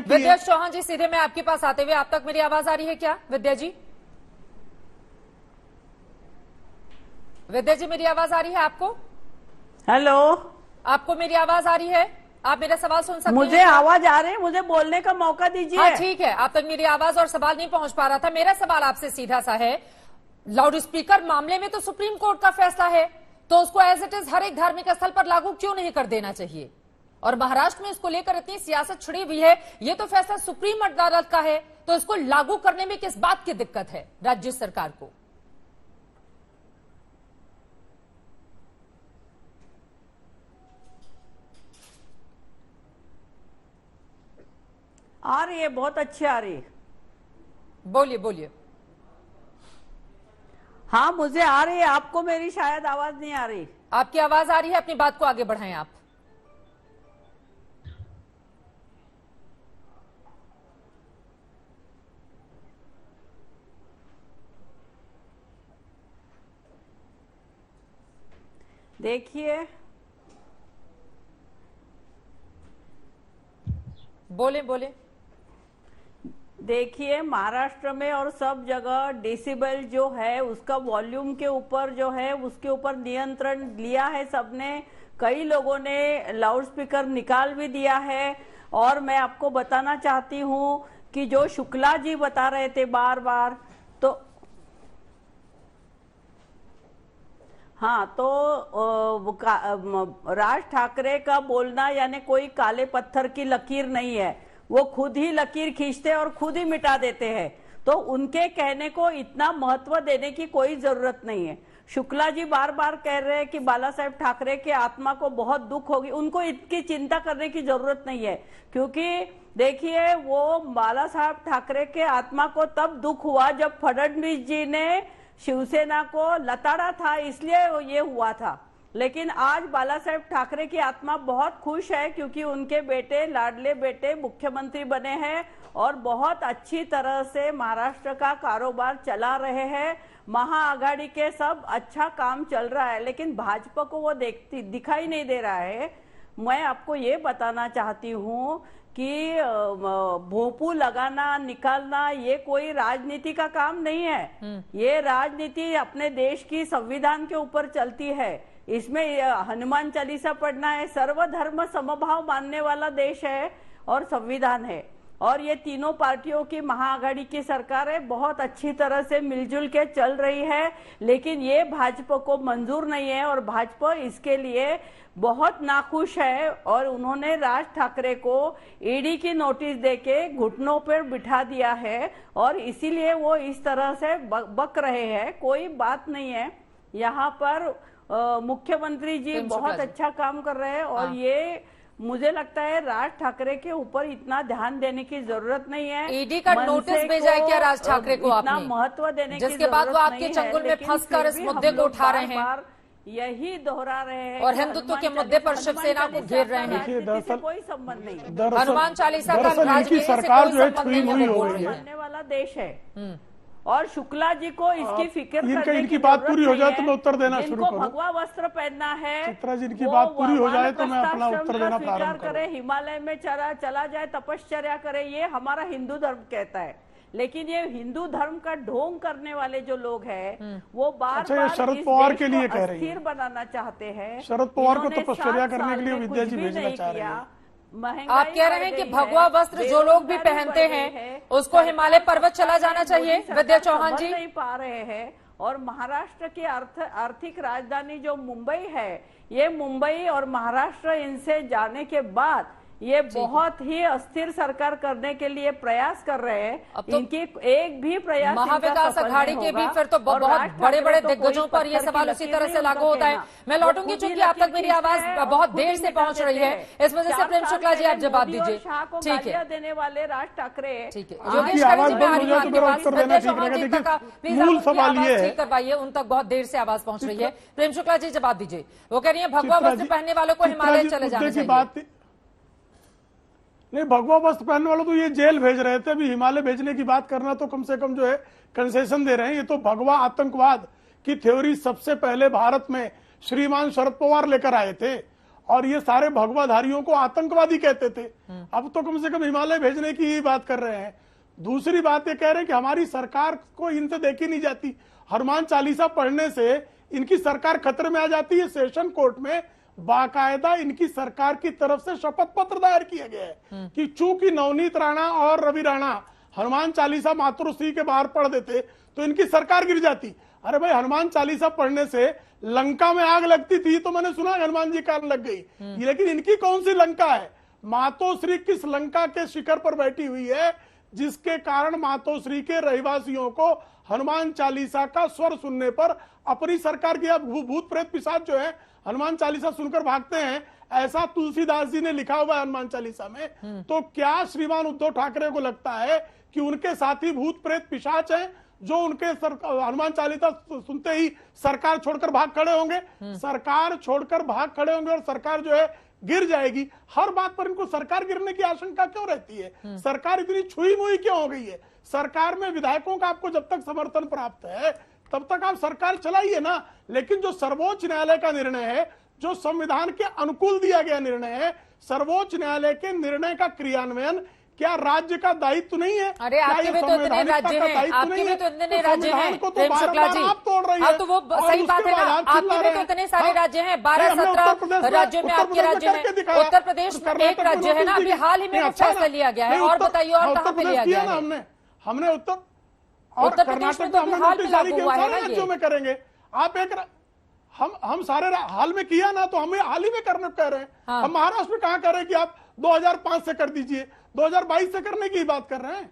की है। विद्या चौहान जी, सीधे मैं आपके पास आते हुए, आप तक मेरी आवाज आ रही है क्या विद्या जी? विद्या जी, मेरी आवाज आ रही है आपको? हेलो, आपको मेरी आवाज आ रही है? आप मेरा सवाल सुन सकते हैं? मुझे आवाज आ रही है, मुझे बोलने का मौका दीजिए। हाँ ठीक है, आप तक मेरी आवाज और सवाल नहीं पहुंच पा रहा था। मेरा सवाल आपसे सीधा सा है, लाउड स्पीकर मामले में तो सुप्रीम कोर्ट का फैसला है, तो उसको एज इट इज हर एक धार्मिक स्थल पर लागू क्यों नहीं कर देना चाहिए? और महाराष्ट्र में इसको लेकर इतनी सियासत छिड़ी हुई है, ये तो फैसला सुप्रीम अदालत का है, तो इसको लागू करने में किस बात की दिक्कत है राज्य सरकार को? आ रही है, बहुत अच्छी आ रही है। बोलिए बोलिए। हाँ, मुझे आ रही है, आपको मेरी शायद आवाज नहीं आ रही। आपकी आवाज आ रही है, अपनी बात को आगे बढ़ाएं आप। देखिए, बोले बोले। देखिए, महाराष्ट्र में और सब जगह डेसिबल जो है उसका वॉल्यूम के ऊपर जो है उसके ऊपर नियंत्रण लिया है सबने। कई लोगों ने लाउड स्पीकर निकाल भी दिया है। और मैं आपको बताना चाहती हूँ कि जो शुक्ला जी बता रहे थे बार बार, तो हाँ, तो राज ठाकरे का बोलना यानी कोई काले पत्थर की लकीर नहीं है, वो खुद ही लकीर खींचते और खुद ही मिटा देते हैं। तो उनके कहने को इतना महत्व देने की कोई जरूरत नहीं है। शुक्ला जी बार बार कह रहे हैं कि बाला साहेब ठाकरे के आत्मा को बहुत दुख होगी, उनको इतनी चिंता करने की जरूरत नहीं है। क्योंकि देखिए, वो बाला साहेब ठाकरे के आत्मा को तब दुख हुआ जब फडणवीस जी ने शिवसेना को लताड़ा था, इसलिए ये हुआ था। लेकिन आज बाला साहेब ठाकरे की आत्मा बहुत खुश है क्योंकि उनके बेटे, लाडले बेटे मुख्यमंत्री बने हैं और बहुत अच्छी तरह से महाराष्ट्र का कारोबार चला रहे हैं। महाआघाड़ी के सब अच्छा काम चल रहा है, लेकिन भाजपा को वो दिखाई नहीं दे रहा है। मैं आपको ये बताना चाहती हूँ कि भोंपू लगाना निकालना ये कोई राजनीति का काम नहीं है। ये राजनीति अपने देश की संविधान के ऊपर चलती है। इसमें हनुमान चालीसा पढ़ना है। सर्वधर्म समभाव मानने वाला देश है और संविधान है। और ये तीनों पार्टियों की महाआघाड़ी की सरकार है, बहुत अच्छी तरह से मिलजुल के चल रही है। लेकिन ये भाजपा को मंजूर नहीं है और भाजपा इसके लिए बहुत नाखुश है। और उन्होंने राज ठाकरे को ईडी की नोटिस देके घुटनों पर बिठा दिया है और इसीलिए वो इस तरह से बक रहे हैं। कोई बात नहीं है। यहाँ पर मुख्यमंत्री जी बहुत अच्छा काम कर रहे हैं और ये मुझे लगता है राज ठाकरे के ऊपर इतना ध्यान देने की जरूरत नहीं है। ईडी का नोटिस भेजा है क्या राज ठाकरे को आपने? इतना महत्व देने की जिसके बाद वो आपके चंगुल में फंसकर इस मुद्दे को उठा रहे हैं, यही दोहरा रहे हैं और हिंदुत्व के मुद्दे पर शिवसेना को घेर रहे हैं। दरअसल कोई संबंध नहीं। हनुमान चालीसा का इनकी सरकार जो है छुई हुई हो रही है, बनने वाला देश है। और शुक्ला जी को इसकी फिक्र इनकी बात पूरी हो जाए तो मैं उत्तर देना शुरू करूं। भगवा वस्त्र पहनना है। चित्रा जी, इनकी बात पूरी हो जाए तो मैं अपना उत्तर देना प्रारंभ करूं। हिमालय में चला जाए, तपश्चर्या करे, ये हमारा हिंदू धर्म कहता है। लेकिन ये हिंदू धर्म का ढोंग करने वाले जो लोग हैं वो बार-बार शरद पवार के लिए कह रही है, बनाना चाहते हैं। शरद पवार को तपश्चर्या करने के लिए विद्या जी भेजना चाह रही है। आप कह रहे हैं कि भगवा वस्त्र जो लोग भी पहनते हैं उसको हिमालय पर्वत चला जाना चाहिए? विद्या चौहान जी नहीं पा रहे हैं। और महाराष्ट्र की आर्थिक राजधानी जो मुंबई है, ये मुंबई और महाराष्ट्र इनसे जाने के बाद ये बहुत ही अस्थिर सरकार करने के लिए प्रयास कर रहे हैं। अब तो इनकी एक भी प्रयास महाविकास अघाड़ी के भी फिर तो बहुत बड़े बड़े दिग्गजों पर यह सवाल उसी तरह से लागू होता है। मैं लौटूंगी, चूंकि आप तक मेरी आवाज बहुत देर से पहुंच रही है, इस वजह से प्रेम शुक्ला जी आप जवाब दीजिए। ठीक है, देने वाले राज ठाकरे। ठीक है, योगेश खन्ना जी, मैं आ रही हूँ आपके पास। विद्या चौहान जी तक प्लीज आवाज ठीक करवाइए, उन तक बहुत देर से आवाज पहुंच रही है। प्रेम शुक्ला जी जवाब दीजिए। वो कह रही है भगवा वस्त्र पहनने वालों को हिमालय चले जाना चाहिए। नहीं, भगवा वस्त्र पहनने वालों तो ये जेल भेज रहे थे, अभी हिमालय भेजने की बात करना तो कम से कम जो है कंसेशन दे रहे हैं। ये तो भगवा आतंकवाद की थ्योरी सबसे पहले भारत में श्रीमान शरद पवार लेकर आए थे और ये सारे भगवाधारियों को आतंकवादी कहते थे, अब तो कम से कम हिमालय भेजने की ही बात कर रहे हैं। दूसरी बात ये कह रहे हैं कि हमारी सरकार को इनसे देखी नहीं जाती, हनुमान चालीसा पढ़ने से इनकी सरकार खतरे में आ जाती है। सेशन कोर्ट में बाकायदा इनकी सरकार की तरफ से शपथ पत्र दायर किया गया है कि चूंकि नवनीत राणा और रवि राणा हनुमान चालीसा मातृश्री के बाहर पढ़ देते तो इनकी सरकार गिर जाती। अरे भाई, हनुमान चालीसा पढ़ने से लंका में आग लगती थी तो मैंने सुना हनुमान जी का लग गई, लेकिन इनकी कौन सी लंका है? मातोश्री किस लंका के शिखर पर बैठी हुई है जिसके कारण मातोश्री के रहवासियों को हनुमान चालीसा का स्वर सुनने पर अपनी सरकार की भूत प्रेत पिशाच जो है हनुमान चालीसा सुनकर भागते हैं, ऐसा तुलसीदास जी ने लिखा हुआ है हनुमान चालीसा में। तो क्या श्रीमान उद्धव ठाकरे को लगता है कि उनके साथी भूत प्रेत पिशाच हैं जो उनके हनुमान चालीसा सुनते ही सरकार छोड़कर भाग खड़े होंगे? सरकार छोड़कर भाग खड़े होंगे और सरकार जो है गिर जाएगी। हर बात पर इनको सरकार गिरने की आशंका क्यों रहती है? सरकार इतनी छुई मुई क्यों हो गई है? सरकार में विधायकों का आपको जब तक समर्थन प्राप्त है तब तक आप सरकार चलाइए ना, लेकिन जो सर्वोच्च न्यायालय का निर्णय है, जो संविधान के अनुकूल दिया गया निर्णय है, सर्वोच्च न्यायालय के निर्णय का क्रियान्वयन क्या राज्य का दायित्व नहीं है? अरे आपके में तो इतने राज्य हैं, आपके में तो इतने राज्य हैं प्रेम शुक्ला जी। हाँ, तो वो सही बात है ना, आपके में तो इतने सारे राज्य हैं, 12-17 राज्यों में आपके राज्य हैं। उत्तर प्रदेश में एक राज्य है ना, अभी हाल ही में वो फैसला लिया गया है। और बताइए और कहाँ पे लिया गया है? हमने उत्तर प्रदेश में तो अभी हाल में लागू हुआ है ना ये। राज्यों में करेंगे आप एक हम सारे हाल में किया ना, तो हमें हाल ही में करने कह रहे हैं। हम महाराष्ट्र में कहाँ कर रहे हैं कि आप 2005 से कर दीजिए, 2022 से करने की बात कर रहे हैं।